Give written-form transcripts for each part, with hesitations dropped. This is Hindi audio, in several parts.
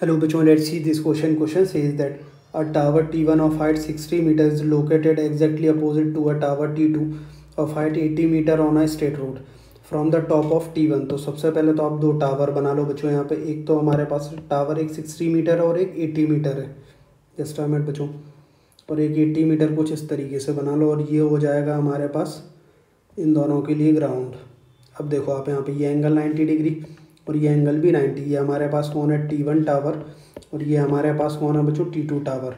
Hello bachon, let's see this question. Question says that a tower T1 of height 60 meters is located exactly opposite to a tower T2 of height 80 meter on a straight road from the top of T1। तो सबसे पहले तो आप दो टावर बना लो बच्चों। यहाँ पे एक तो हमारे पास टावर एक 60 मीटर है और एक 80 मीटर है। जस्ट अ मिनट बच्चों। और एक 80 मीटर कुछ इस तरीके से बना लो और ये हो जाएगा हमारे पास इन दोनों के लिए ग्राउंड। अब देखो आप यहाँ पे ये एंगल 90 डिग्री और ये एंगल भी 90। ये हमारे पास कौन है? T1 टावर और ये हमारे पास कौन है बच्चों? T2 tower.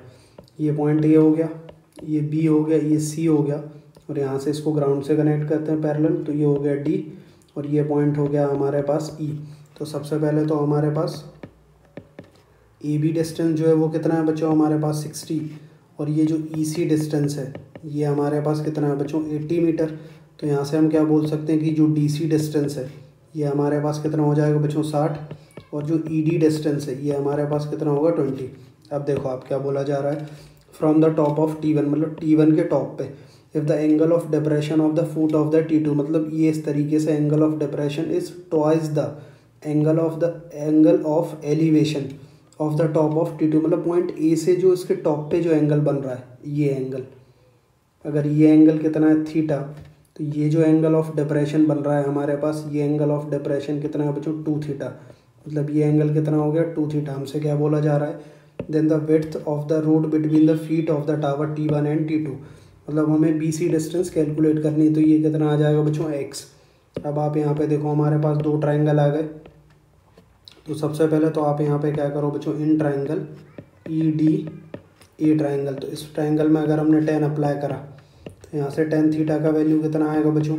ये पॉइंट ए हो गया, ये बी हो गया, ये सी हो गया और यहाँ से इसको ग्राउंड से कनेक्ट करते हैं पैरेलल, तो ये हो गया डी और ये पॉइंट हो गया हमारे पास ई। तो सबसे पहले तो हमारे पास ए बी डिस्टेंस जो है वो कितना है बच्चों? हमारे पास 60 और ये जो ई सी डिस्टेंस है ये हमारे पास कितना है बच्चों? 80 मीटर। तो यहाँ से हम क्या बोल सकते हैं कि जो डी सी डिस्टेंस है ये हमारे पास कितना हो जाएगा बच्चों? 60 और जो ई डी डिस्टेंस है ये हमारे पास कितना होगा? 20। अब देखो आप क्या बोला जा रहा है, from the top of T1 मतलब T1 के टॉप पे if the angle of depression of the foot of the T2, मतलब ये इस तरीके से angle of depression is twice the angle of elevation of the top of T2, मतलब पॉइंट ए से जो इसके टॉप पे जो एंगल बन रहा है ये एंगल, अगर ये एंगल कितना है? थीटा, तो ये जो एंगल ऑफ डिप्रेशन बन रहा है हमारे पास ये एंगल ऑफ डिप्रेशन कितना है बच्चों? 2 थीटा। मतलब ये एंगल कितना हो गया? 2 थीटा। हमसे क्या बोला जा रहा है? Then the width of the road between the feet of the tower T1 and T2, मतलब हमें बी सी डिस्टेंस कैलकुलेट करनी है। तो ये कितना आ जाएगा बच्चों? एक्स। अब आप यहाँ पे देखो हमारे पास दो ट्राइंगल आ गए। तो सबसे पहले तो आप यहाँ पे क्या करो बच्चों? In triangle E D A triangle, तो इस ट्राइंगल में अगर हमने 10 अप्लाई करा तो यहाँ से tan थीटा का वैल्यू कितना आएगा बच्चों?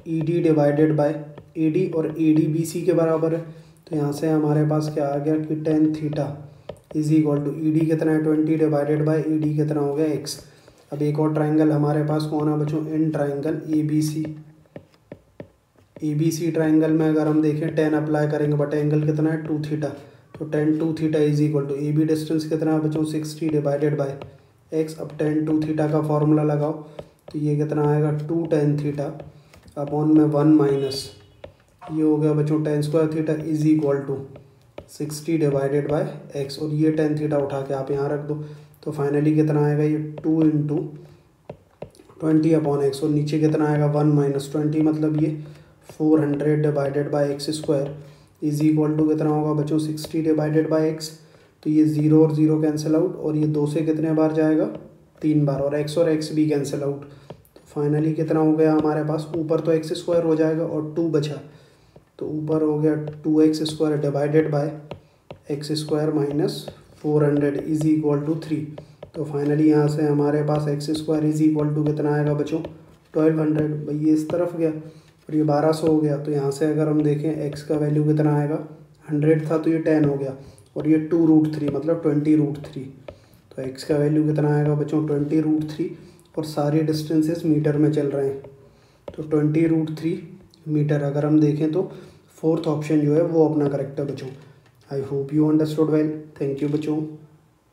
E D divided by A D, और ए डी बी सी के बराबर है। तो यहाँ से हमारे पास क्या आ गया कि tan theta is equal to E D कितना है? 20 डिवाइडेड बाय ए डी कितना हो गया? एक्स। अब एक और ट्राइंगल हमारे पास कौन है बच्चों? In triangle A B C triangle में अगर हम देखें 10 अप्लाई करेंगे बट एंगल कितना है? 2 थीटा। तो tan 2 theta is equal to A B distance कितना है बच्चों? 60 डिवाइडेड बाय एक्स। अब tan 2 थीटा का फॉर्मूला लगाओ तो ये कितना आएगा? 2 tan थीटा अपॉन में 1 माइनस ये हो गया बच्चों tan square theta is equal to 60 divided by x, और ये tan थीटा उठा के आप यहाँ रख दो। तो फाइनली कितना आएगा? ये 2 इंटू 20 अपॉन एक्स, और नीचे कितना आएगा? 1 माइनस 20, मतलब ये 400 divided by x square is equal to कितना होगा बच्चों? 60 डिवाइडेड बाय एक्स। तो ये 0 और 0 कैंसिल आउट, और ये 2 से कितने बार जाएगा? 3 बार, और x भी कैंसिल आउट। तो फाइनली कितना हो गया हमारे पास? ऊपर तो एक्स स्क्वायर हो जाएगा और 2 बचा, तो ऊपर हो गया 2x square divided by x square minus 400 is equal to 3। तो फाइनली यहाँ से हमारे पास x square is equal to कितना आएगा बच्चों? 1200। भाई ये इस तरफ गया और ये 1200 हो गया। तो यहाँ से अगर हम देखें x का वैल्यू कितना आएगा? 100 था तो ये 10 हो गया, और ये 2√3 मतलब 20√3। तो x का वैल्यू कितना आएगा बच्चों? 20√3, और सारे डिस्टेंसेस मीटर में चल रहे हैं। तो 20√3 मीटर अगर हम देखें तो फोर्थ ऑप्शन जो है वो अपना करेक्ट है बच्चों। I hope you understood well. Thank you बच्चों।